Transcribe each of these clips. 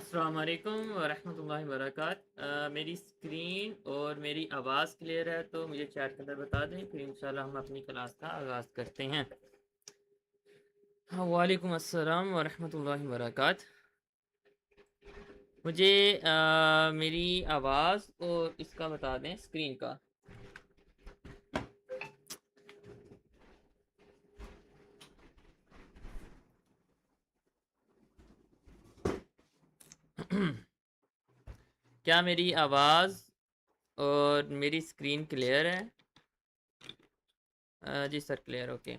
अस्सलाम वालेकुम वरहमतुल्लाहि वबरकात। मेरी स्क्रीन और मेरी आवाज़ क्लियर है तो मुझे चैट के अंदर बता दें, फिर इंशाल्लाह हम अपनी क्लास का आगाज़ करते हैं। हाँ, वालेकुम अस्सलाम वरहमतुल्लाहि वबरकात। मुझे मेरी आवाज़ और इसका बता दें स्क्रीन का। क्या मेरी आवाज़ और मेरी स्क्रीन क्लियर है? जी सर, क्लियर, ओके।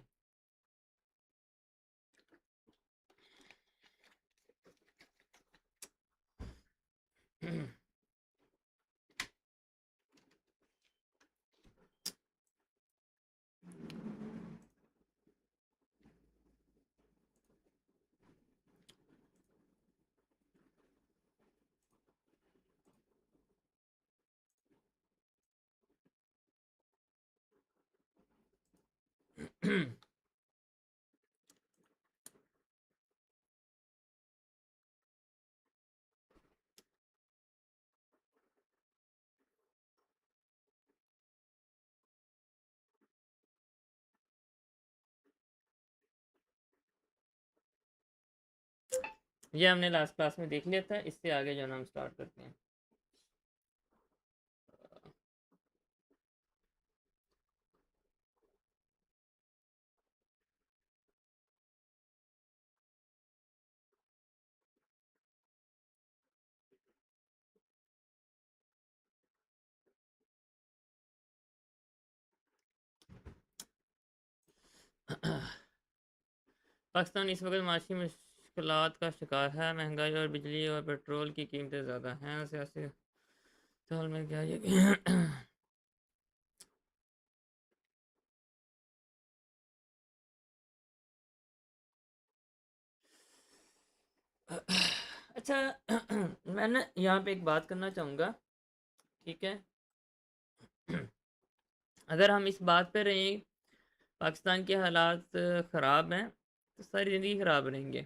ये हमने लास्ट क्लास में देख लिया था, इससे आगे जो है ना हम स्टार्ट करते हैं। पाकिस्तान इस वक्त माशी मुश्किलात का शिकार है। महंगाई और बिजली और पेट्रोल की कीमतें ज़्यादा हैं। सियासी साल में क्या ये अच्छा, मैं ना यहाँ पे एक बात करना चाहूँगा, ठीक है। अगर हम इस बात पे रहें पाकिस्तान के हालात ख़राब हैं तो सारी ज़िंदगी ख़राब रहेंगे।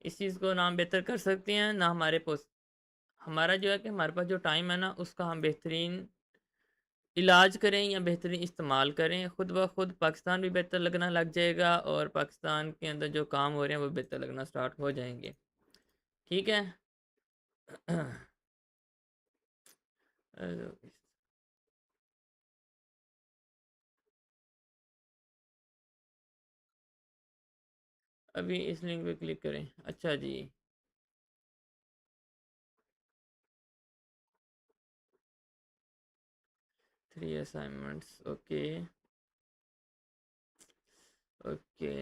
इस चीज़ को ना हम बेहतर कर सकते हैं ना हमारे पोस हमारा जो है कि हमारे पास जो टाइम है ना उसका हम बेहतरीन इलाज करें या बेहतरीन इस्तेमाल करें, खुद ब खुद पाकिस्तान भी बेहतर लगना लग जाएगा और पाकिस्तान के अंदर जो काम हो रहे हैं वो बेहतर लगना स्टार्ट हो जाएंगे, ठीक है। अभी इस लिंक पे क्लिक करें, अच्छा जी। 3 असाइनमेंट्स, ओके ओके।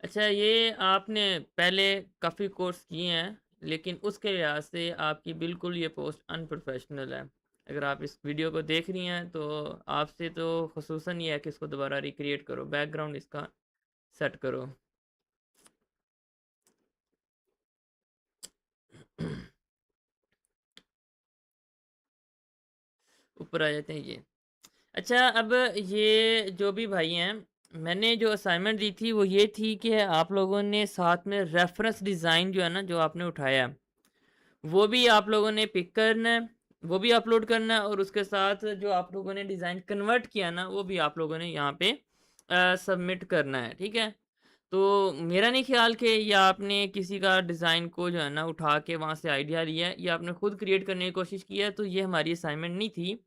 अच्छा, ये आपने पहले काफ़ी कोर्स किए हैं लेकिन उसके लिहाज से आपकी बिल्कुल ये पोस्ट अनप्रोफेशनल है। अगर आप इस वीडियो को देख रही हैं तो आपसे तो ख़ुसूसन ये है कि इसको दोबारा रिक्रिएट करो, बैकग्राउंड इसका सेट करो। ऊपर आ जाते हैं ये। अच्छा, अब ये जो भी भाई हैं, मैंने जो असाइनमेंट दी थी वो ये थी कि आप लोगों ने साथ में रेफरेंस डिज़ाइन जो है ना जो आपने उठाया है वो भी आप लोगों ने पिक करना है, वो भी अपलोड करना है और उसके साथ जो आप लोगों ने डिज़ाइन कन्वर्ट किया ना वो भी आप लोगों ने यहाँ पे सबमिट करना है, ठीक है। तो मेरा नहीं ख्याल कि ये आपने किसी का डिज़ाइन को जो है ना उठा के वहाँ से आइडिया लिया है, ये आपने खुद क्रिएट करने की कोशिश की है, तो ये हमारी असाइनमेंट नहीं थी।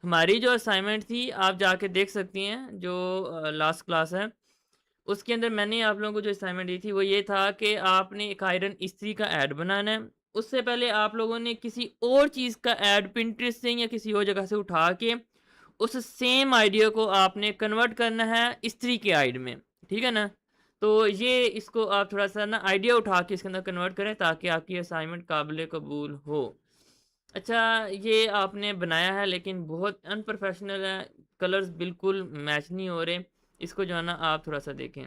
हमारी जो असाइनमेंट थी आप जाके देख सकती हैं जो लास्ट क्लास है, उसके अंदर मैंने आप लोगों को जो असाइनमेंट दी थी वो ये था कि आपने एक आयरन इस्त्री का ऐड बनाना है। उससे पहले आप लोगों ने किसी और चीज़ का ऐड पिंटरेस्ट से या किसी और जगह से उठा के उस सेम आइडिया को आपने कन्वर्ट करना है इस्त्री के आइड में, ठीक है ना? तो ये इसको आप थोड़ा-सा ना आइडिया उठा के इसके अंदर कन्वर्ट करें ताकि आपकी असाइनमेंट काबिल कबूल हो। अच्छा, ये आपने बनाया है लेकिन बहुत अनप्रोफेशनल है, कलर्स बिल्कुल मैच नहीं हो रहे। इसको जो है ना आप थोड़ा-सा देखें।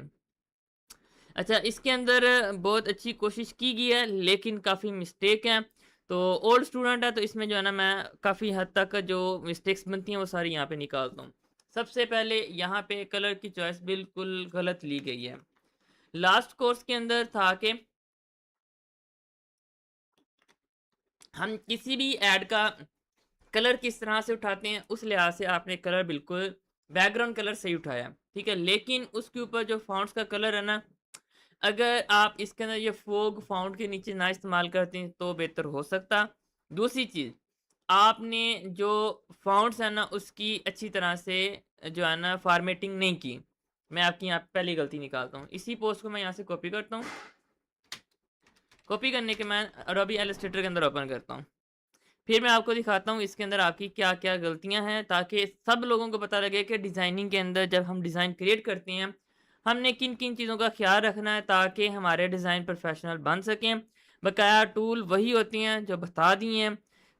अच्छा, इसके अंदर बहुत अच्छी कोशिश की गई है लेकिन काफ़ी मिस्टेक हैं। तो ओल्ड स्टूडेंट है तो इसमें जो है ना मैं काफ़ी हद तक जो मिस्टेक्स बनती हैं वो सारी यहाँ पे निकालता हूँ। सबसे पहले यहाँ पे कलर की चॉइस बिल्कुल गलत ली गई है। लास्ट कोर्स के अंदर था कि हम किसी भी ऐड का कलर किस तरह से उठाते हैं, उस लिहाज से आपने कलर बिल्कुल बैकग्राउंड कलर सही उठाया, ठीक है। लेकिन उसके ऊपर जो फ़ॉन्ट्स का कलर है ना, अगर आप इसके अंदर ये फोग फ़ॉन्ट के नीचे ना इस्तेमाल करते हैं तो बेहतर हो सकता। दूसरी चीज़, आपने जो फ़ॉन्ट्स है ना उसकी अच्छी तरह से जो है ना फ़ॉर्मेटिंग नहीं की। मैं आपकी यहाँ पे पहली गलती निकालता हूँ। इसी पोस्ट को मैं यहाँ से कॉपी करता हूँ। कॉपी करने के मैं अडोबी इलस्ट्रेटर के अंदर ओपन करता हूँ। फिर मैं आपको दिखाता हूँ इसके अंदर आपकी क्या-क्या गलतियाँ हैं, ताकि सब लोगों को पता लगे कि डिज़ाइनिंग के अंदर जब हम डिज़ाइन क्रिएट करते हैं, हमने किन-किन चीज़ों का ख़्याल रखना है ताकि हमारे डिज़ाइन प्रोफ़ेशनल बन सकें। बकाया टूल वही होती हैं जो बता दी हैं।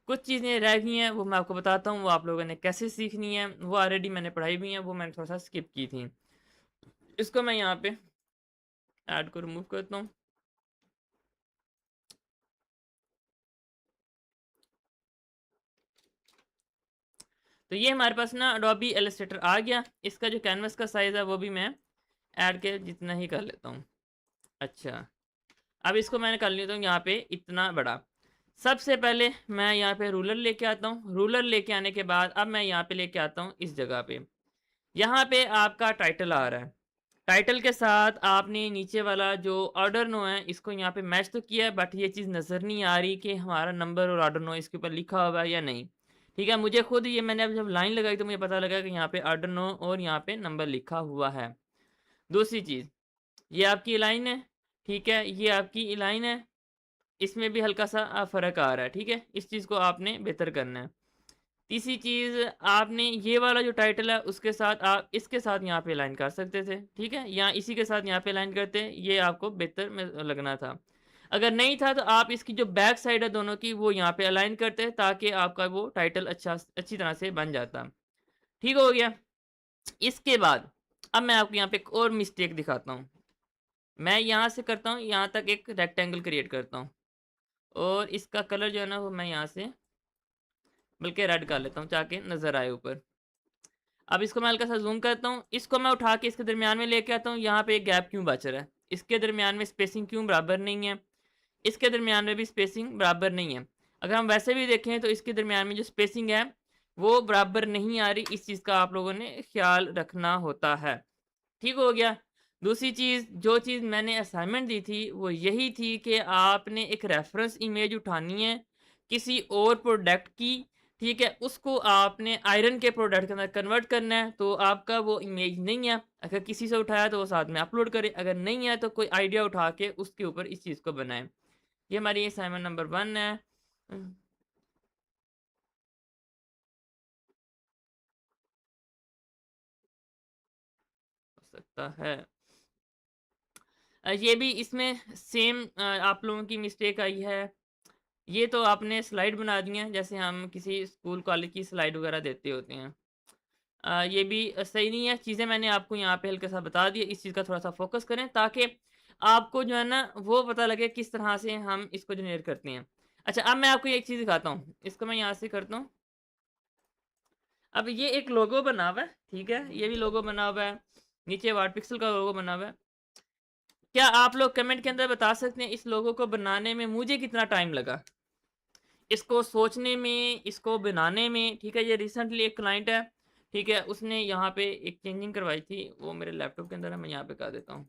कुछ चीज़ें रह गई हैं वो मैं आपको बताता हूँ, वो आप लोगों ने कैसे सीखनी है, वो ऑलरेडी मैंने पढ़ाई हुई हैं, वो मैंने थोड़ा-सा स्किप की थी। इसको मैं यहाँ पे ऐड को रिमूव करता हूँ। तो ये हमारे पास ना अडोबी इलस्ट्रेटर आ गया। इसका जो कैनवस का साइज़ है वो भी मैं ऐड के जितना ही कर लेता हूँ। अच्छा, अब इसको मैंने कर लेता हूँ यहाँ पे इतना बड़ा। सबसे पहले मैं यहाँ पे रूलर लेके आता हूँ। रूलर लेके आने के बाद अब मैं यहाँ पे लेके आता हूँ इस जगह पे। यहाँ पे आपका टाइटल आ रहा है। टाइटल के साथ आपने नीचे वाला जो ऑर्डर नो है इसको यहाँ पे मैच तो किया है, बट ये चीज़ नज़र नहीं आ रही कि हमारा नंबर और ऑर्डर नो इसके ऊपर लिखा हुआ है या नहीं। ठीक है, मुझे खुद ये मैंने अब जब लाइन लगाई तो मुझे पता लगा कि यहाँ पे ऑर्डर नो और यहाँ पे नंबर लिखा हुआ है। दूसरी चीज़, ये आपकी लाइन है, ठीक है, ये आपकी लाइन है, इसमें भी हल्का-सा फ़र्क आ रहा है, ठीक है? इस चीज़ को आपने बेहतर करना है। तीसरी चीज़, आपने ये वाला जो टाइटल है उसके साथ आप इसके साथ यहाँ पे अलाइन कर सकते थे, ठीक है? या इसी के साथ यहाँ पे अलाइन करते, ये आपको बेहतर में लगना था। अगर नहीं था तो आप इसकी जो बैक साइड है दोनों की वो यहाँ पे अलाइन करते ताकि आपका वो टाइटल अच्छी तरह से बन जाता। ठीक हो गया? इसके बाद अब मैं आपको यहाँ पे एक और मिस्टेक दिखाता हूँ। मैं यहाँ से करता हूँ, यहाँ तक एक रेक्टेंगल क्रिएट करता हूँ और इसका कलर जो है ना वो मैं यहाँ से बल्कि रेड कर लेता हूँ ताकि नज़र आए ऊपर। अब इसको मैं हल्का सा ज़ूम करता हूँ, इसको मैं उठा के इसके दरमियान में लेके आता हूँ, यहाँ पे एक गैप क्यों बच रहा है? इसके दरमियान में स्पेसिंग क्यों बराबर नहीं है? इसके दरमियान में भी स्पेसिंग बराबर नहीं है। अगर हम वैसे भी देखें तो इसके दरमियान में जो स्पेसिंग है, वो बराबर नहीं आ रही, इस चीज़ का आप लोगों ने ख़्याल रखना होता है। ठीक हो गया? दूसरी चीज़, जो चीज़ मैंने असाइनमेंट दी थी, वो यही थी कि आपने एक रेफ़रेंस इमेज उठानी है, किसी और प्रोडक्ट की, ठीक है? उसको आपने आयरन के प्रोडक्ट के अंदर कन्वर्ट करना है, तो आपका वो इमेज नहीं है। अगर किसी से उठाया तो वो साथ में अपलोड करें, अगर नहीं है तो कोई आइडिया उठा के उसके ऊपर इस चीज़ को बनाएँ। ये हमारी असाइनमेंट नंबर 1 है। हो सकता है। ये भी इसमें सेम आप लोगों की मिस्टेक आई है। ये तो आपने स्लाइड बना दी हैं, जैसे हम किसी स्कूल कॉलेज की स्लाइड वगैरह देते होते हैं। ये भी सही नहीं है, चीज़ें मैंने आपको यहाँ पे हल्का सा बता दी है, इस चीज़ का थोड़ा-सा फ़ोकस करें ताकि आपको जो है ना वो पता लगे किस तरह से हम इसको जनरेट करते हैं। अच्छा, अब मैं आपको एक चीज़ दिखाता हूँ, इसको मैं यहाँ से करता हूँ। अब ये एक लोगो बना हुआ है, ठीक है? ये भी लोगो बना हुआ है, नीचे वाट पिक्सल का लोगो बना हुआ है। क्या आप लोग कमेंट के अंदर बता सकते हैं इस लोगो को बनाने में मुझे कितना टाइम लगा? इसको सोचने में, इसको बनाने में, ठीक है? ये रिसेंटली एक क्लाइंट है, ठीक है? उसने यहाँ पे एक चेंजिंग करवाई थी, वो मेरे लैपटॉप के अंदर है, मैं यहाँ पे कर देता हूँ।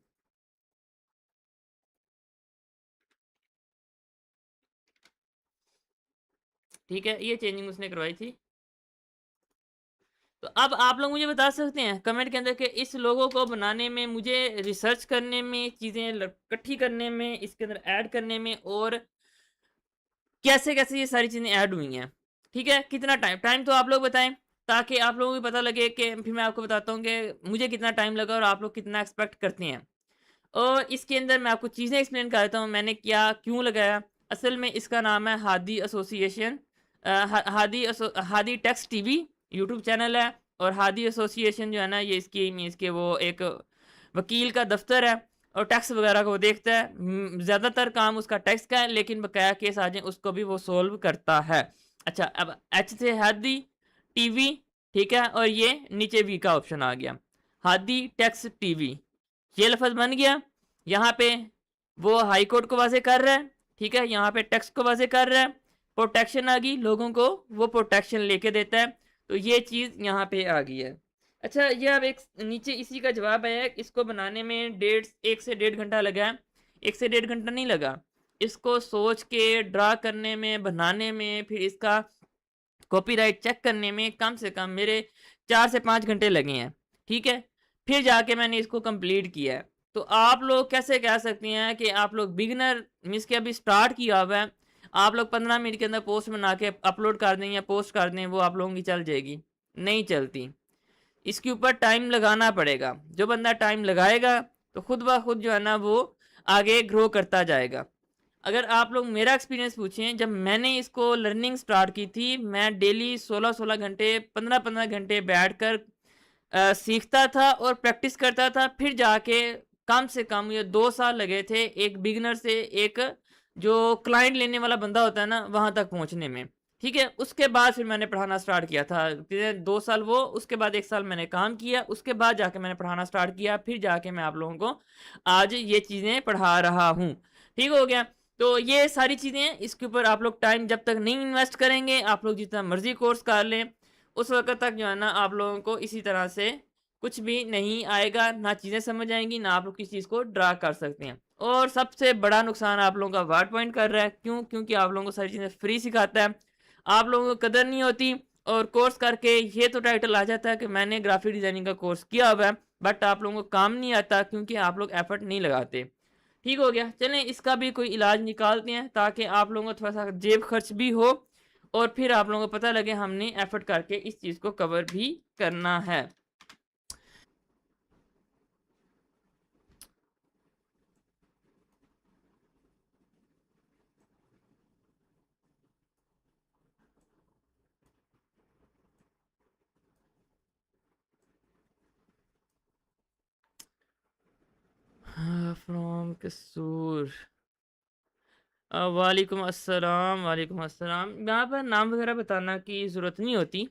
ठीक है? ये चेंजिंग उसने करवाई थी। तो अब आप लोग मुझे बता सकते हैं कमेंट के अंदर कि इस लोगो को बनाने में मुझे रिसर्च करने में, चीज़ें इकट्ठी करने में, इसके अंदर ऐड करने में और कैसे-कैसे ये सारी चीज़ें ऐड हुई हैं, ठीक है? कितना टाइम टाइम तो आप लोग बताएँ, ताकि आप लोगों को भी पता लगे कि फिर मैं आपको बताता हूँ कि मुझे कितना टाइम लगा और आप लोग कितना एक्सपेक्ट करते हैं। और इसके अंदर मैं आपको चीज़ें एक्सप्लेन कर देता हूँ, मैंने क्या क्यों लगाया। असल में इसका नाम है Hadi association, Hadi text TV YouTube channel है और हादी एसोसिएशन जो है ना ये इसकी मीन्स के वो एक वकील का दफ्तर है और टैक्स वगैरह को वो देखता है। ज़्यादातर काम उसका टैक्स का है, लेकिन बकाया केस आ जाए उसको भी वो सॉल्व करता है। अच्छा, अब एच से हादी टीवी, ठीक है, और ये नीचे वी का ऑप्शन आ गया, हादी टैक्स टीवी। ये लफ़्ज़ बन गया। यहाँ पे वो हाई कोर्ट को वाज़े कर रहा है, ठीक है? यहाँ पे टेक्स्ट को वाज़े कर रहा है। प्रोटेक्शन आ गई, लोगों को वो प्रोटेक्शन लेके देता है। तो ये चीज़ यहाँ पे आ गई है। अच्छा, ये अब एक नीचे इसी का जवाब आया है, इसको बनाने में 1 से 1.5 घंटा लगा है। 1 से 1.5 घंटा नहीं लगा, इसको सोच के ड्रा करने में, बनाने में, फिर इसका कॉपीराइट चेक करने में कम से कम मेरे 4 से 5 घंटे लगे हैं। ठीक है, फिर जाके मैंने इसको कंप्लीट किया है। तो आप लोग कैसे कह सकते हैं कि आप लोग बिगिनर मीन्स के अभी स्टार्ट किया हुआ है, आप लोग 15 मिनट के अंदर पोस्ट बना के अपलोड कर दें या पोस्ट कर दें, वो आप लोगों की चल जाएगी? नहीं चलती। इसके ऊपर टाइम लगाना पड़ेगा। जो बंदा टाइम लगाएगा तो खुद ब खुद जो है ना वो आगे ग्रो करता जाएगा। अगर आप लोग मेरा एक्सपीरियंस पूछें, जब मैंने इसको लर्निंग स्टार्ट की थी, मैं डेली 16-16 घंटे, 15-15 घंटे बैठकर सीखता था और प्रैक्टिस करता था। फिर जाके कम से कम ये 2 साल लगे थे एक बिगिनर से एक जो क्लाइंट लेने वाला बंदा होता है ना, वहाँ तक पहुँचने में। ठीक है? उसके बाद फिर मैंने पढ़ाना स्टार्ट किया था। फिर 2 साल वो, उसके बाद 1 साल मैंने काम किया, उसके बाद जाके मैंने पढ़ाना स्टार्ट किया, फिर जाके मैं आप लोगों को आज ये चीज़ें पढ़ा रहा हूँ। ठीक हो गया? तो ये सारी चीज़ें हैं, इसके ऊपर आप लोग टाइम जब तक नहीं इन्वेस्ट करेंगे, आप लोग जितना मर्ज़ी कोर्स कर लें, उस वक़्त तक जो है ना आप लोगों को इसी तरह से कुछ भी नहीं आएगा, ना चीज़ें समझ आएँगी, ना आप लोग किसी चीज़ को ड्रा कर सकते हैं। और सबसे बड़ा नुकसान आप लोगों का वर्ड पॉइंट कर रहा है। क्यों? क्योंकि आप लोगों को सारी चीज़ें फ्री सिखाता है। आप लोगों को कदर नहीं होती और कोर्स करके ये तो टाइटल आ जाता है कि मैंने ग्राफिक डिज़ाइनिंग का कोर्स किया हुआ है, बट आप लोगों को काम नहीं आता क्योंकि आप लोग एफ़र्ट नहीं लगाते। ठीक हो गया? चलें इसका भी कोई इलाज निकालते हैं ताकि आप लोगों को थोड़ा-सा जेब खर्च भी हो और फिर आप लोगों को पता लगे हमने एफ़र्ट करके इस चीज़ को कवर भी करना है। फ्रॉम कसूर। वालेकुम अस्सलाम, वालेकुम अस्सलाम। यहाँ पर नाम वगैरह बताना की ज़रूरत नहीं होती।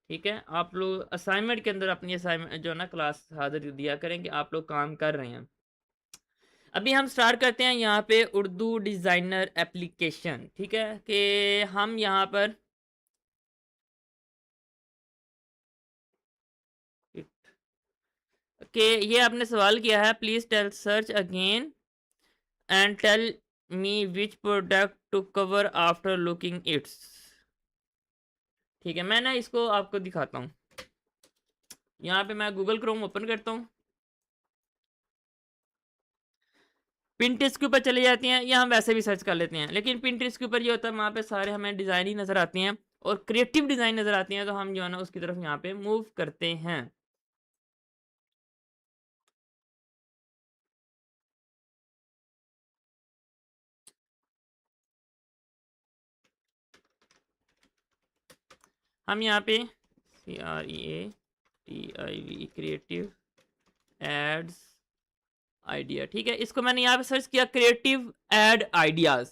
ठीक है? आप लोग असाइनमेंट के अंदर अपनी असाइनमेंट जो है ना क्लास हाज़िर दिया करें कि आप लोग काम कर रहे हैं। अभी हम स्टार्ट करते हैं यहाँ पे उर्दू डिज़ाइनर एप्लीकेशन। ठीक है? कि हम यहाँ पर कि ये आपने सवाल किया है, please tell search again and tell me which product to cover after looking its. ठीक है, मैं ना इसको आपको दिखाता हूँ। यहाँ पे मैं गूगल क्रोम ओपन करता हूँ। पिंटरेस्ट के ऊपर चले जाते हैं या हम वैसे भी सर्च कर लेते हैं, लेकिन पिंटरेस्ट के ऊपर ये होता है वहाँ पे सारे हमें डिज़ाइन ही नज़र आती हैं और क्रिएटिव डिज़ाइन नज़र आती हैं, तो हम जो है ना उसकी तरफ यहाँ पे मूव करते हैं। हम यहाँ पे CREATIV क्रिएटिव एड्स आइडिया। ठीक है, इसको मैंने यहाँ पे सर्च किया, क्रिएटिव एड आइडियाज़।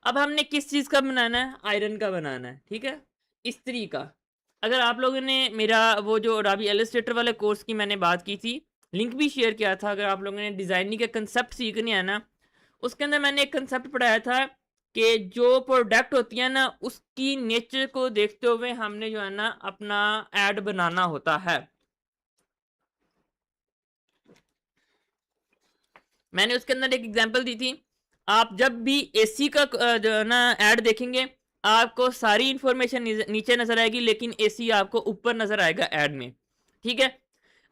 अब हमने किस चीज़ का बनाना है? आयरन का बनाना है। ठीक है, इस्त्री का। अगर आप लोगों ने मेरा वो जो अडोबी इलस्ट्रेटर वाले कोर्स की मैंने बात की थी, लिंक भी शेयर किया था, अगर आप लोगों ने डिज़ाइनिंग के कंसेप्ट सीखने हैं ना, उसके अंदर मैंने एक कंसेप्ट पढ़ाया था कि जो प्रोडक्ट होती है ना उसकी नेचर को देखते हुए हमने जो है ना अपना ऐड बनाना होता है। मैंने उसके अंदर एक एग्जांपल दी थी। आप जब भी एसी का जो है ना ऐड देखेंगे, आपको सारी इंफॉर्मेशन नीचे नज़र आएगी, लेकिन एसी आपको ऊपर नज़र आएगा ऐड में। ठीक है?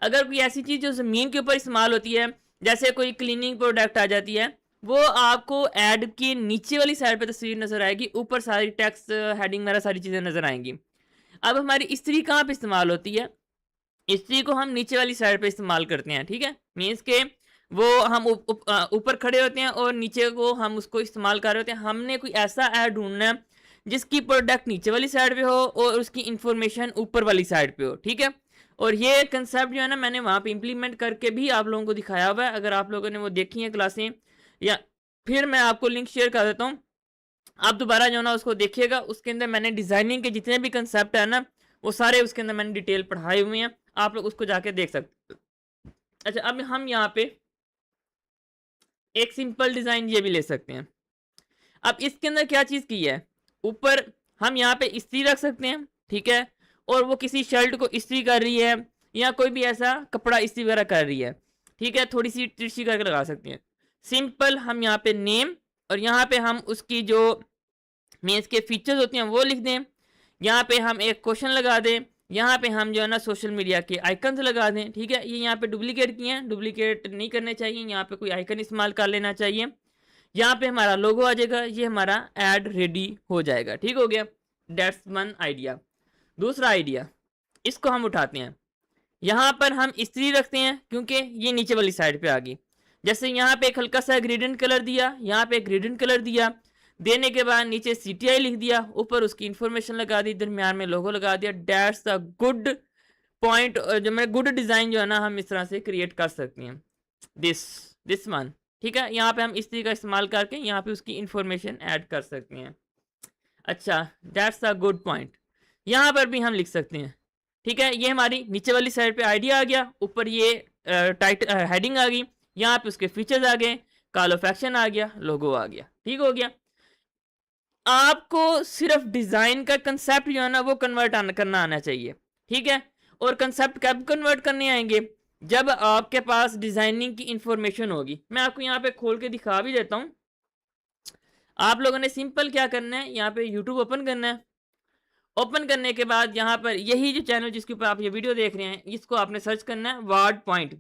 अगर कोई ऐसी चीज़ जो ज़मीन के ऊपर इस्तेमाल होती है, जैसे कोई क्लीनिंग प्रोडक्ट आ जाती है, वो आपको ऐड की नीचे वाली साइड पे तस्वीर नज़र आएगी, ऊपर सारी टेक्स्ट, हेडिंग वगैरह सारी चीज़ें नज़र आएँगी। अब हमारी इस्त्री कहाँ पे इस्तेमाल होती है? इस्त्री को हम नीचे वाली साइड पे इस्तेमाल करते हैं। ठीक है? मीन्स के वो हम ऊपर खड़े होते हैं और नीचे को हम उसको इस्तेमाल कर रहे होते हैं। हमने कोई ऐसा ऐड ढूँढना है जिसकी प्रोडक्ट नीचे वाली साइड पे हो और उसकी इन्फॉर्मेशन ऊपर वाली साइड पे हो। ठीक है? और ये कंसेप्ट जो है ना मैंने वहाँ पे इम्प्लीमेंट करके भी आप लोगों को दिखाया हुआ है। अगर आप लोगों ने वो देखी हैं क्लासें, या फिर मैं आपको लिंक शेयर कर देता हूँ। आप दोबारा जो है ना उसको देखिएगा, उसके अंदर मैंने डिज़ाइनिंग के जितने भी कंसेप्ट है ना, वो सारे उसके अंदर मैंने डिटेल पढ़ाए हुए हैं। आप लोग उसको जाके देख सकते हैं। अच्छा, अब हम यहाँ पे एक सिंपल डिज़ाइन ये भी ले सकते हैं। अब इसके अंदर क्या चीज़ की है? ऊपर हम यहाँ पे इस्त्री रख सकते हैं, ठीक है, और वो किसी शर्ट को इस्त्री कर रही है या कोई भी ऐसा कपड़ा इस्त्री वगैरह कर रही है, ठीक है, थोड़ी सी तिरछी करके लगा सकते हैं। सिंपल हम यहाँ पे नेम और यहाँ पे हम उसकी जो मेंस के फीचर्स होते हैं वो लिख दें, यहाँ पे हम एक क्वेश्चन लगा दें, यहाँ पे हम जो है ना सोशल मीडिया के आइकन्स लगा दें, ठीक है। ये यहाँ पे डुप्लीकेट किए हैं, डुप्लीकेट नहीं करने चाहिए, यहाँ पे कोई आइकन इस्तेमाल कर लेना चाहिए। यहाँ पे हमारा लोगो आ जाएगा, ये हमारा ऐड रेडी हो जाएगा, ठीक हो गया। That's one idea. दूसरा आइडिया, इसको हम उठाते हैं, यहाँ पर हम स्त्री रखते हैं क्योंकि ये नीचे वाली साइड पे आ गई। जैसे यहाँ पे एक हल्का सा ग्रेडियंट कलर दिया, यहाँ पे एक ग्रेडियंट कलर दिया, देने के बाद नीचे CTI लिख दिया, ऊपर उसकी इंफॉर्मेशन लगा दी, दरमियान में लोगो लगा दिया। दैट्स अ गुड पॉइंट, जो मैं गुड डिज़ाइन जो है ना हम इस तरह से क्रिएट कर सकते हैं। दिस वन, ठीक है। यहाँ पे हम इस तरीके का इस्तेमाल करके यहाँ पे उसकी इंफॉर्मेशन ऐड कर सकते हैं। अच्छा, दैट्स अ गुड पॉइंट। यहाँ पर भी हम लिख सकते हैं, ठीक है। ये हमारी नीचे वाली साइड पे आइडिया आ गया, ऊपर ये हेडिंग आ गई, यहाँ पे उसके फीचर्स आ गए, कॉल ऑफ एक्शन आ गया, लोगो आ गया, ठीक हो गया। आपको सिर्फ डिजाइन का कंसेप्ट जो है ना वो करना आना चाहिए, ठीक है। और कंसेप्ट कब कन्वर्ट करने आएंगे, जब आपके पास डिजाइनिंग की इंफॉर्मेशन होगी। मैं आपको यहाँ पे खोल के दिखा भी देता हूँ। आप लोगों ने सिंपल क्या करना है, यहाँ पे यूट्यूब ओपन करना है। ओपन करने के बाद यहाँ पर यही जो चैनल जिसके ऊपर आप ये वीडियो देख रहे हैं, इसको आपने सर्च करना है, वर्ड पॉइंट,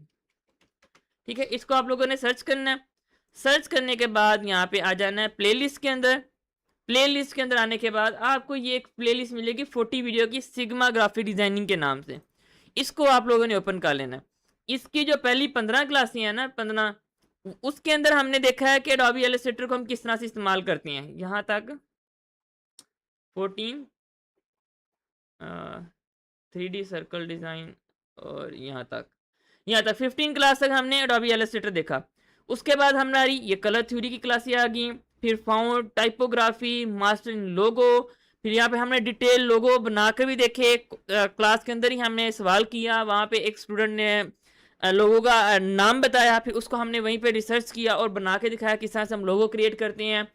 ठीक है। इसको आप लोगों ने सर्च करना है। सर्च करने के बाद यहाँ पे आ जाना है प्लेलिस्ट के अंदर। प्लेलिस्ट के अंदर आने के बाद आपको ये एक प्लेलिस्ट मिलेगी 40 वीडियो की, सिग्मा ग्राफिक डिजाइनिंग के नाम से। इसको आप लोगों ने ओपन कर लेना है। इसकी जो पहली 15 क्लासें हैं ना, 15, उसके अंदर हमने देखा है कि एडोबी इलस्ट्रेटर को हम किस तरह से इस्तेमाल करते हैं। यहाँ तक 14 3D सर्कल डिज़ाइन, और यहाँ तक 15 क्लास तक हमने एडोबी इलस्ट्रेटर देखा। उसके बाद हमारी ये कलर थ्योरी की क्लासें आ गई, फिर फाउंड, टाइपोग्राफी, मास्टर इन लोगो, फिर यहाँ पे हमने डिटेल लोगो बना कर भी देखे। क्लास के अंदर ही हमने सवाल किया, वहाँ पे एक स्टूडेंट ने लोगों का नाम बताया, फिर उसको हमने वहीं पे रिसर्च किया और बना के दिखाया किस तरह से हम लोगो क्रिएट करते हैं।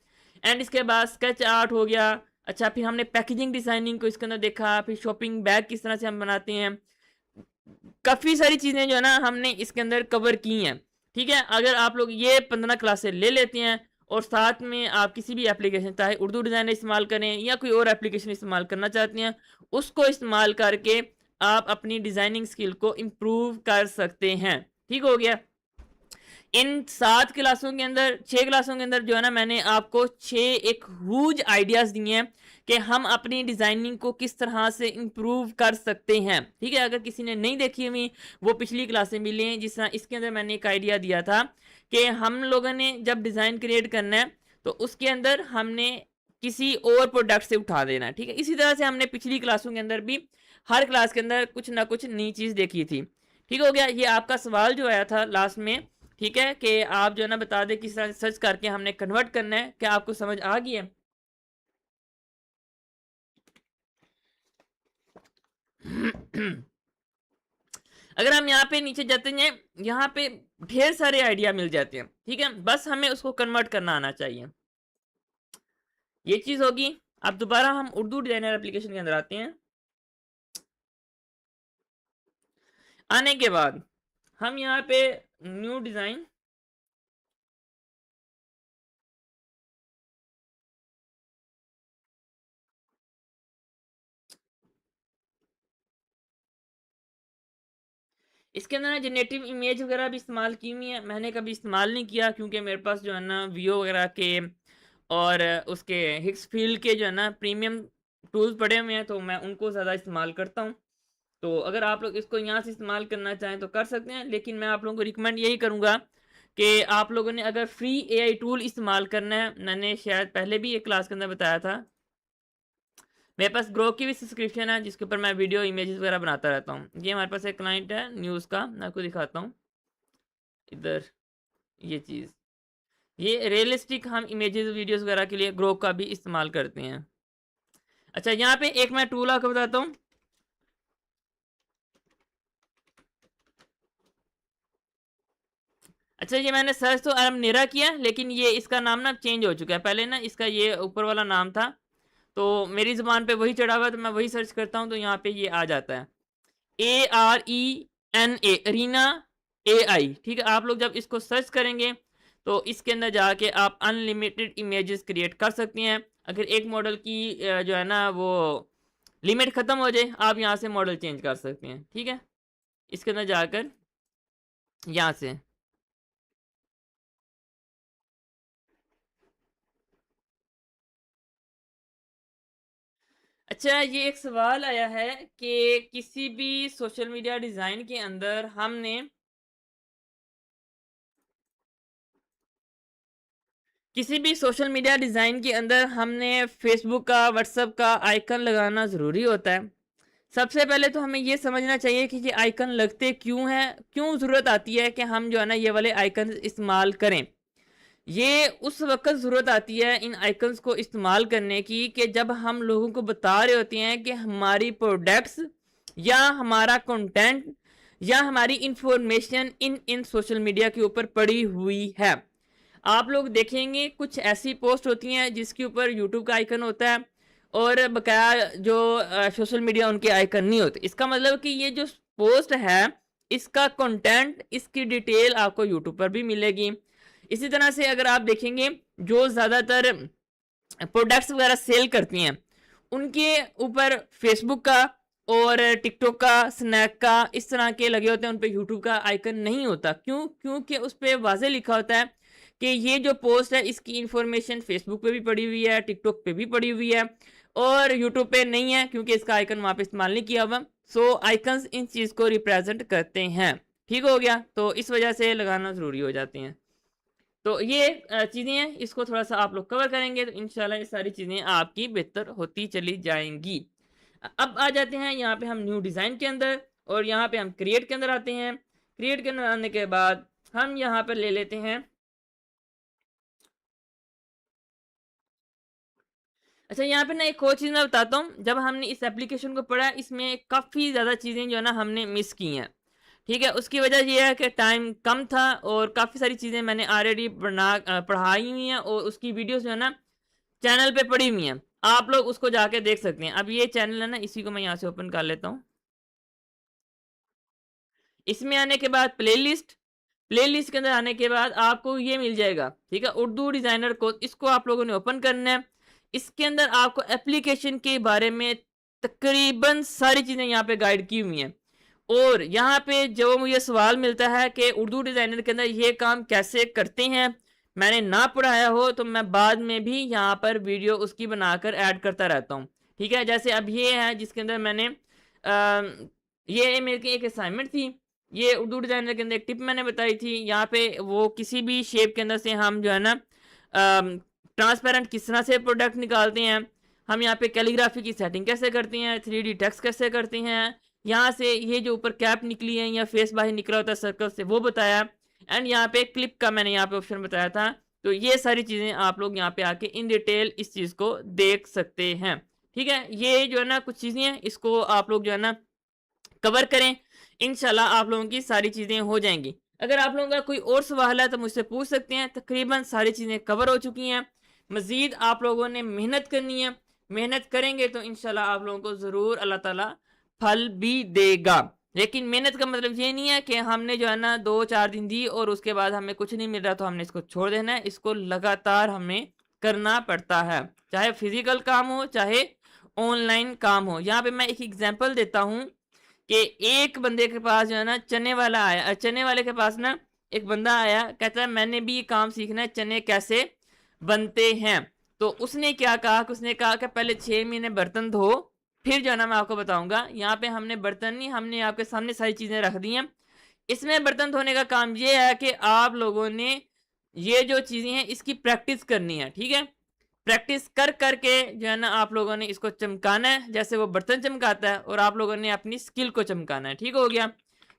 एंड इसके बाद स्केच आर्ट हो गया। अच्छा, फिर हमने पैकेजिंग डिज़ाइनिंग को इसके अंदर देखा, फिर शॉपिंग बैग किस तरह से हम बनाते हैं। काफ़ी सारी चीज़ें जो है ना हमने इसके अंदर कवर की हैं, ठीक है। अगर आप लोग ये 15 क्लासें ले लेते हैं और साथ में आप किसी भी एप्लीकेशन, चाहे उर्दू डिज़ाइनर इस्तेमाल करें या कोई और एप्लीकेशन इस्तेमाल करना चाहते हैं, उसको इस्तेमाल करके आप अपनी डिज़ाइनिंग स्किल को इम्प्रूव कर सकते हैं, ठीक हो गया। इन 7 क्लासों के अंदर, 6 क्लासों के अंदर जो है ना मैंने आपको 6 एक ह्यूज आइडियाज़ दिए हैं कि हम अपनी डिज़ाइनिंग को किस तरह से इम्प्रूव कर सकते हैं, ठीक है। अगर किसी ने नहीं देखी हुई, वो पिछली क्लासें भी लें। जिस तरह इसके अंदर मैंने एक आइडिया दिया था कि हम लोगों ने जब डिज़ाइन क्रिएट करना है तो उसके अंदर हमने किसी और प्रोडक्ट से उठा देना है, ठीक है। इसी तरह से हमने पिछली क्लासों के अंदर भी हर क्लास के अंदर कुछ ना कुछ नई चीज़ देखी थी, ठीक हो गया। ये आपका सवाल जो आया था लास्ट में, ठीक है, कि आप जो है ना बता दें किस तरह से सर्च करके हमने कन्वर्ट करना है। क्या आपको समझ आ गई है? अगर हम यहाँ पे नीचे जाते हैं, यहाँ पे ढेर सारे आइडिया मिल जाते हैं, ठीक है। बस हमें उसको कन्वर्ट करना आना चाहिए। ये चीज़ होगी। अब दोबारा हम उर्दू डिजाइनर एप्लीकेशन के अंदर आते हैं। आने के बाद हम यहाँ पे न्यू डिज़ाइन, इसके अंदर ना जनरेटिव इमेज वगैरह भी इस्तेमाल की हुई है। मैंने कभी इस्तेमाल नहीं किया क्योंकि मेरे पास जो है ना वीओ वगैरह के और उसके हिक्स फील्ड के जो है ना प्रीमियम टूल्स पड़े हुए हैं, तो मैं उनको ज़्यादा इस्तेमाल करता हूँ। तो अगर आप लोग इसको यहाँ से इस्तेमाल करना चाहें तो कर सकते हैं, लेकिन मैं आप लोगों को रिकमेंड यही करूँगा कि आप लोगों ने अगर फ्री एआई टूल इस्तेमाल करना है, मैंने शायद पहले भी एक क्लास के अंदर बताया था, मेरे पास ग्रो की भी सब्सक्रिप्शन है जिसके ऊपर मैं वीडियो इमेजेस वगैरह बनाता रहता हूँ। ये हमारे पास एक क्लाइंट है न्यूज़ का, मैं आपको दिखाता हूँ इधर। ये चीज़, ये रियलिस्टिक हम इमेजेस वीडियोस वगैरह के लिए ग्रो का भी इस्तेमाल करते हैं। अच्छा, यहाँ पे एक मैं टूल आपको बताता हूँ। अच्छा, ये मैंने सर्च तो अरमनेरा किया, लेकिन ये इसका नाम ना चेंज हो चुका है। पहले ना इसका ये ऊपर वाला नाम था, तो मेरी ज़ुबान पे वही चढ़ा हुआ है, तो मैं वही सर्च करता हूँ, तो यहाँ पे ये आ जाता है, ARENA, अरीना AI, ठीक है। आप लोग जब इसको सर्च करेंगे तो इसके अंदर जाके आप अनलिमिटेड इमेजेस क्रिएट कर सकते हैं। अगर एक मॉडल की जो है ना वो लिमिट ख़त्म हो जाए, आप यहाँ से मॉडल चेंज कर सकते हैं, ठीक है। इसके अंदर जाकर यहाँ से अच्छा, ये एक सवाल आया है कि किसी भी सोशल मीडिया डिज़ाइन के अंदर हमने किसी भी सोशल मीडिया डिज़ाइन के अंदर हमने फेसबुक का, व्हाट्सएप का आइकन लगाना ज़रूरी होता है। सबसे पहले तो हमें ये समझना चाहिए कि ये आइकन लगते क्यों हैं, क्यों ज़रूरत आती है कि हम जो है ना ये वाले आइकन इस्तेमाल करें। ये उस वक़्त ज़रूरत आती है इन आइकन्स को इस्तेमाल करने की कि जब हम लोगों को बता रहे होते हैं कि हमारी प्रोडक्ट्स या हमारा कंटेंट या हमारी information in in social media के ऊपर पड़ी हुई है। आप लोग देखेंगे कुछ ऐसी पोस्ट होती हैं जिसके ऊपर यूट्यूब का आइकन होता है और बकाया जो सोशल मीडिया उनके आइकन नहीं होते। इसका मतलब कि ये जो पोस्ट है इसका कंटेंट, इसकी डिटेल आपको यूट्यूब पर भी मिलेगी। इसी तरह से अगर आप देखेंगे जो ज़्यादातर प्रोडक्ट्स वगैरह सेल करती हैं उनके ऊपर फेसबुक का और टिकटॉक का, स्नैक का, इस तरह के लगे होते हैं, उन पे यूट्यूब का आइकन नहीं होता। क्यों? क्योंकि उस पे वाज़ेह लिखा होता है कि ये जो पोस्ट है इसकी इन्फॉर्मेशन फेसबुक पे भी पड़ी हुई है, टिकटॉक पे भी पड़ी हुई है और यूट्यूब पे नहीं है क्योंकि इसका आइकन वहाँ पे इस्तेमाल नहीं किया हुआ। सो आइकन्स इन चीज़ को रिप्रेजेंट करते हैं। ठीक हो गया? तो इस वजह से लगाना ज़रूरी हो जाती हैं। तो ये चीज़ें हैं, इसको थोड़ा-सा आप लोग कवर करेंगे तो इंशाल्लाह ये सारी चीज़ें आपकी बेहतर होती चली जाएँगी। अब आ जाते हैं यहाँ पे हम न्यू डिज़ाइन के अंदर और यहाँ पे हम क्रिएट के अंदर आते हैं। क्रिएट के अंदर आने के बाद हम यहाँ पर ले लेते हैं। अच्छा, यहाँ पे ना एक और चीज़ मैं बताता हूँ, जब हमने इस एप्लीकेशन को पढ़ा इसमें काफ़ी ज़्यादा चीज़ें जो है ना हमने मिस की हैं। ठीक है? उसकी वजह ये है कि टाइम कम था और काफ़ी सारी चीज़ें मैंने ऑलरेडी पढ़ाई हुई हैं और उसकी वीडियोज़ जो है ना चैनल पे पड़ी हुई हैं। आप लोग उसको जाके देख सकते हैं। अब ये चैनल है ना, इसी को मैं यहाँ से ओपन कर लेता हूँ। इसमें आने के बाद प्लेलिस्ट के अंदर आने के बाद आपको ये मिल जाएगा, ठीक है? उर्दू डिज़ाइनर कोर्स, इसको आप लोगों ने ओपन करना है। इसके अंदर आपको एप्लीकेशन के बारे में तकरीबन सारी चीज़ें यहाँ पे गाइड की हुई हैं और यहाँ पे जो मुझे सवाल मिलता है कि उर्दू डिज़ाइनर के अंदर ये काम कैसे करते हैं, मैंने ना पढ़ाया हो तो मैं बाद में भी यहाँ पर वीडियो उसकी बनाकर ऐड करता रहता हूँ। ठीक है? जैसे अब ये है जिसके अंदर मैंने ये मेरी एक असाइनमेंट थी। ये उर्दू डिज़ाइनर के अंदर एक टिप मैंने बताई थी। यहाँ पे वो किसी भी शेप के अंदर से हम जो है ना ट्रांसपेरेंट किस तरह से प्रोडक्ट निकालते हैं, हम यहाँ पे कैलीग्राफी की सेटिंग कैसे करते हैं, 3D टेक्स्ट कैसे करते हैं, यहाँ से ये जो ऊपर कैप निकली है या फेस बाहर निकला होता है सर्कल से वो बताया एंड यहाँ पे क्लिप का मैंने यहाँ पे ऑप्शन बताया था। तो ये सारी चीज़ें आप लोग यहाँ पे आके इन डिटेल इस चीज़ को देख सकते हैं। ठीक है? ये जो है ना कुछ चीज़ें हैं, इसको आप लोग जो है ना कवर करें, इंशाल्लाह आप लोगों की सारी चीज़ें हो जाएँगी। अगर आप लोगों का कोई और सवाल है तो मुझसे पूछ सकते हैं, तकरीबन सारी चीज़ें कवर हो चुकी हैं। मज़ीद आप लोगों ने मेहनत करनी है, मेहनत करेंगे तो इंशाल्लाह आप लोगों को ज़रूर अल्लाह ताला फल भी देगा। लेकिन मेहनत का मतलब ये नहीं है कि हमने जो है ना 2-4 दिन दी और उसके बाद हमें कुछ नहीं मिल रहा तो हमने इसको छोड़ देना है। इसको लगातार हमें करना पड़ता है, चाहे फिज़िकल काम हो, चाहे ऑनलाइन काम हो। यहाँ पे मैं एक एग्ज़ाम्पल देता हूँ कि एक बंदे के पास जो है ना चने वाला आया, चने वाले के पास ना एक बंदा आया, कहता है मैंने भी ये काम सीखना है, चने कैसे बनते हैं। तो उसने क्या कहा कि उसने कहा कि पहले 6 महीने बर्तन धो, फिर जो है ना मैं आपको बताऊंगा। यहाँ पे हमने बर्तन नहीं, हमने आपके सामने सारी चीज़ें रख दी हैं। इसमें बर्तन धोने का काम ये है कि आप लोगों ने ये जो चीज़ें हैं इसकी प्रैक्टिस करनी है, ठीक है? प्रैक्टिस कर कर के जो है ना आप लोगों ने इसको चमकाना है, जैसे वो बर्तन चमकाता है और आप लोगों ने अपनी स्किल को चमकाना है। ठीक हो गया?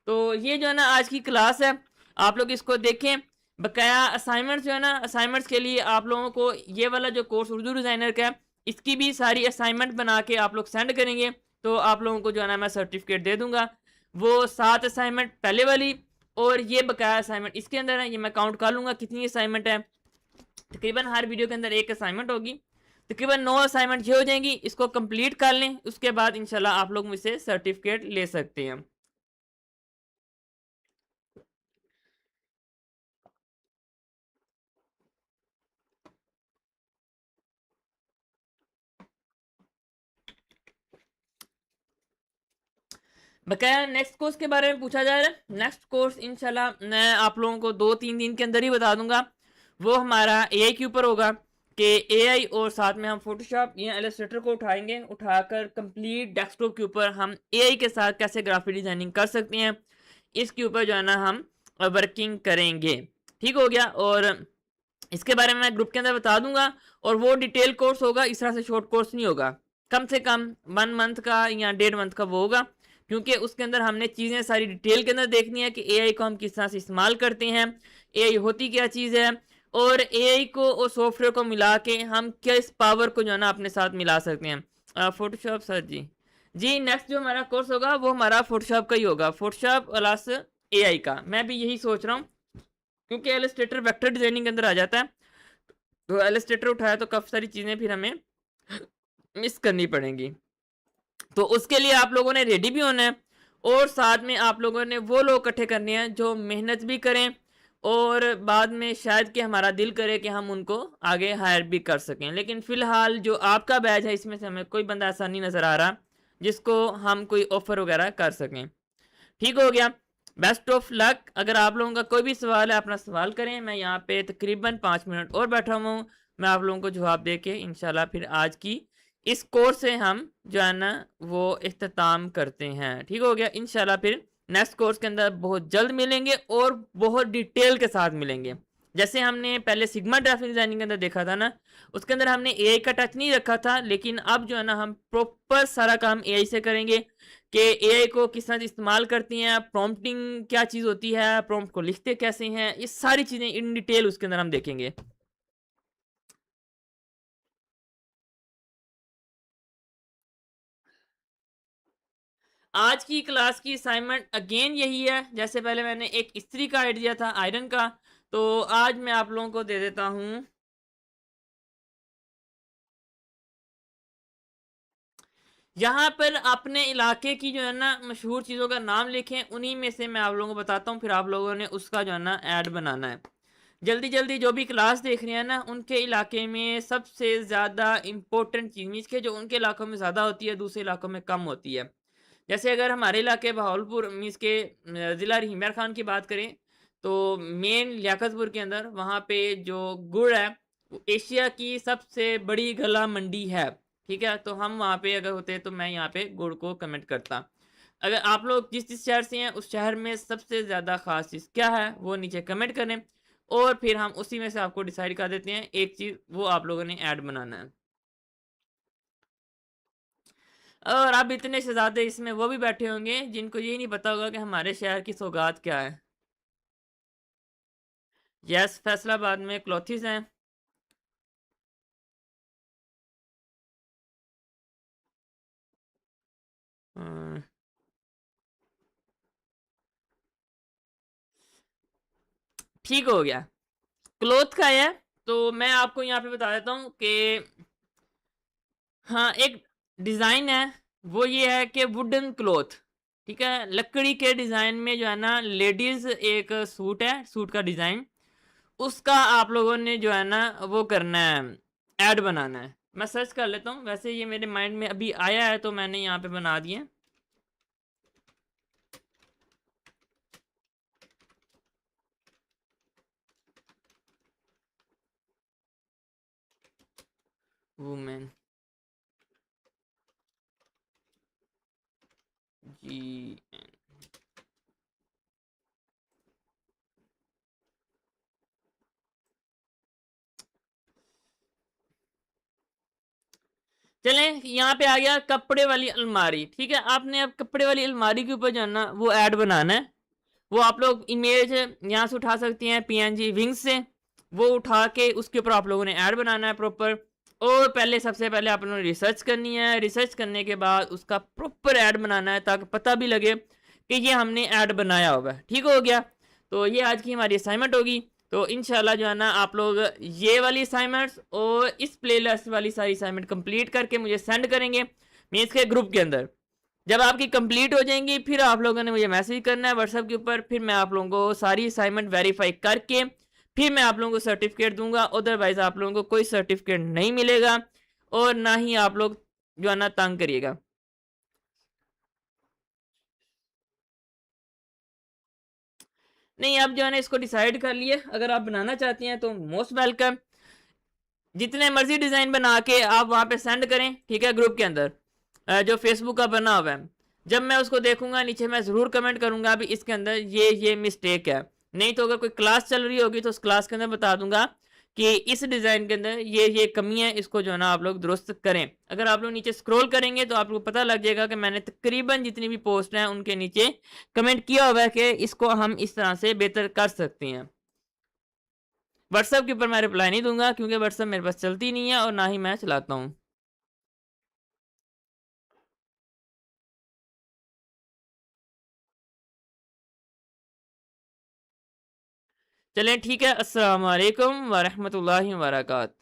तो ये जो है ना आज की क्लास है, आप लोग इसको देखें। बकाया असाइनमेंट्स जो है ना, असाइनमेंट्स के लिए आप लोगों को ये वाला जो कोर्स उर्दू डिज़ाइनर का है, इसकी भी सारी असाइनमेंट बना के आप लोग सेंड करेंगे तो आप लोगों को जो है ना मैं सर्टिफिकेट दे दूँगा। वो 7 असाइनमेंट पहले वाली और ये बकाया असाइनमेंट इसके अंदर है। ये मैं काउंट कर लूँगा कितनी असाइनमेंट है। तकरीबन हर वीडियो के अंदर एक असाइनमेंट होगी। तकरीबन 9 असाइनमेंट ये हो जाएंगी, इसको कंप्लीट कर लें, उसके बाद इंशाल्लाह आप लोग मुझसे सर्टिफिकेट ले सकते हैं। बकाया नेक्स्ट कोर्स के बारे में पूछा जा रहा है। नेक्स्ट कोर्स इंशाल्लाह मैं आप लोगों को 2-3 दिन के अंदर ही बता दूंगा। वो हमारा एआई के ऊपर होगा कि एआई और साथ में हम फोटोशॉप या इलस्ट्रेटर को उठाएंगे, उठाकर कंप्लीट डेस्कटॉप के ऊपर हम एआई के साथ कैसे ग्राफिक डिजाइनिंग कर सकते हैं, इसके ऊपर जो है ना हम वर्किंग करेंगे। ठीक हो गया। और इसके बारे में मैं ग्रुप के अंदर बता दूंगा, और वो डिटेल कोर्स होगा, इस तरह से शॉर्ट कोर्स नहीं होगा। कम से कम 1 मंथ का या 1.5 मंथ का वो होगा, क्योंकि उसके अंदर हमने चीज़ें सारी डिटेल के अंदर देखनी है कि एआई को हम किस तरह से इस्तेमाल करते हैं, एआई होती क्या चीज़ है, और एआई को और सॉफ्टवेयर को मिला के हम किस पावर को जो है ना अपने साथ मिला सकते हैं। फोटोशॉप सर जी नेक्स्ट जो हमारा कोर्स होगा वो हमारा फोटोशॉप का ही होगा, फोटोशॉप प्लस एआई का। मैं भी यही सोच रहा हूँ, क्योंकि एलिस्ट्रेटर वेक्टर डिजाइनिंग के अंदर आ जाता है, तो एलिस्ट्रेटर उठाया तो काफ़ी सारी चीज़ें फिर हमें मिस करनी पड़ेंगी। तो उसके लिए आप लोगों ने रेडी भी होना है, और साथ में आप लोगों ने वो लोग इकट्ठे करने हैं जो मेहनत भी करें, और बाद में शायद कि हमारा दिल करे कि हम उनको आगे हायर भी कर सकें। लेकिन फ़िलहाल जो आपका बैच है इसमें से हमें कोई बंदा ऐसा नहीं नज़र आ रहा जिसको हम कोई ऑफ़र वगैरह कर सकें। ठीक हो गया। Best of luck. अगर आप लोगों का कोई भी सवाल है अपना सवाल करें, मैं यहाँ पे तकरीबन 5 मिनट और बैठा हुआ हूँ, मैं आप लोगों को जवाब दे के इंशाल्लाह फिर आज की इस कोर्स से हम जो है ना वो इख्तिताम करते हैं। ठीक हो गया। इंशाल्लाह फिर नेक्स्ट कोर्स के अंदर बहुत जल्द मिलेंगे और बहुत डिटेल के साथ मिलेंगे। जैसे हमने पहले सिग्मा ग्राफिक डिजाइनिंग के अंदर देखा था ना, उसके अंदर हमने एआई का टच नहीं रखा था, लेकिन अब जो है ना हम प्रॉपर सारा काम एआई से करेंगे कि एआई को किस तरह से इस्तेमाल करती हैं, प्रॉम्प्टिंग क्या चीज़ होती है, प्रॉम्प्ट को लिखते कैसे हैं, ये सारी चीज़ें इन डिटेल उसके अंदर हम देखेंगे। आज की क्लास की असाइनमेंट अगेन यही है, जैसे पहले मैंने एक इस्त्री का आइडिया था आयरन का, तो आज मैं आप लोगों को दे देता हूँ। यहाँ पर अपने इलाके की जो है ना मशहूर चीज़ों का नाम लिखें, उन्हीं में से मैं आप लोगों को बताता हूँ, फिर आप लोगों ने उसका जो है ना ऐड बनाना है। जल्दी जल्दी जो भी क्लास देख रहे हैं ना, उनके इलाके में सबसे ज़्यादा इम्पोर्टेंट चीज़ मीन्स के जो उनके इलाकों में ज़्यादा होती है दूसरे इलाकों में कम होती है। जैसे अगर हमारे इलाके बहावलपुर मीन्स के ज़िला रहीमयार खान की बात करें, तो मेन लियाकतपुर के अंदर वहाँ पे जो गुड़ है वो एशिया की सबसे बड़ी गला मंडी है। ठीक है, तो हम वहाँ पे अगर होते तो मैं यहाँ पे गुड़ को कमेंट करता। अगर आप लोग जिस जिस शहर से हैं उस शहर में सबसे ज़्यादा ख़ास चीज़ क्या है वो नीचे कमेंट करें, और फिर हम उसी में से आपको डिसाइड कर देते हैं एक चीज़, वो आप लोगों ने ऐड बनाना है। और अब इतने शहजादे इसमें वो भी बैठे होंगे जिनको ये नहीं पता होगा कि हमारे शहर की सौगात क्या है। यस, फैसलाबाद में क्लॉथिस हैं। अ, ठीक हो गया। क्लॉथ का है, तो मैं आपको यहाँ पे बता देता हूँ कि हाँ एक डिज़ाइन है, वो ये है कि वुडन क्लॉथ। ठीक है, लकड़ी के डिज़ाइन में जो है ना लेडीज़ एक सूट है, सूट का डिज़ाइन, उसका आप लोगों ने जो है ना वो करना है, ऐड बनाना है। मैं सर्च कर लेता हूँ, वैसे ये मेरे माइंड में अभी आया है तो मैंने यहाँ पे बना दिए। वुमेन जी। चलें, यहाँ पे आ गया कपड़े वाली अलमारी। ठीक है, आपने अब कपड़े वाली अलमारी के ऊपर जो है ना वो ऐड बनाना है। वो आप लोग इमेज यहाँ से उठा सकती हैं पीएनजी विंग्स से, वो उठा के उसके ऊपर आप लोगों ने ऐड बनाना है प्रॉपर। और पहले सबसे पहले आप लोगों ने रिसर्च करनी है, रिसर्च करने के बाद उसका प्रॉपर ऐड बनाना है ताकि पता भी लगे कि ये हमने ऐड बनाया होगा। ठीक हो गया। तो ये आज की हमारी असाइनमेंट होगी। तो इंशाल्लाह जो है ना आप लोग ये वाली असाइनमेंट्स और इस प्लेलिस्ट वाली सारी असाइनमेंट कंप्लीट करके मुझे सेंड करेंगे मीन्स के ग्रुप के अंदर। जब आपकी कंप्लीट हो जाएंगी फिर आप लोगों ने मुझे मैसेज करना है व्हाट्सएप के ऊपर, फिर मैं आप लोगों को सारी असाइनमेंट वेरीफाई करके फिर मैं आप लोगों को सर्टिफिकेट दूंगा। अदरवाइज आप लोगों को कोई सर्टिफिकेट नहीं मिलेगा और ना ही आप लोग जो है ना तंग करिएगा। नहीं, आप जो है ना इसको डिसाइड कर लिए, अगर आप बनाना चाहती हैं तो मोस्ट वेलकम। जितने मर्जी डिज़ाइन बना के आप वहाँ पे सेंड करें, ठीक है, ग्रुप के अंदर जो फेसबुक का बना हुआ है। जब मैं उसको देखूंगा नीचे मैं ज़रूर कमेंट करूंगा अभी इसके अंदर ये मिस्टेक है। नहीं तो अगर कोई क्लास चल रही होगी तो उस क्लास के अंदर बता दूंगा कि इस डिज़ाइन के अंदर ये कमी है, इसको जो है ना आप लोग दुरुस्त करें। अगर आप लोग नीचे स्क्रॉल करेंगे तो आपको पता लग जाएगा कि मैंने तकरीबन जितनी भी पोस्ट हैं उनके नीचे कमेंट किया हुआ है कि इसको हम इस तरह से बेहतर कर सकते हैं। व्हाट्सएप के ऊपर मैं रिप्लाई नहीं दूंगा क्योंकि व्हाट्सएप मेरे पास चलती नहीं है और ना ही मैं चलाता हूँ। चलें ठीक है, अस्सलाम वालेकुम व रहमतुल्लाहि व बरकात।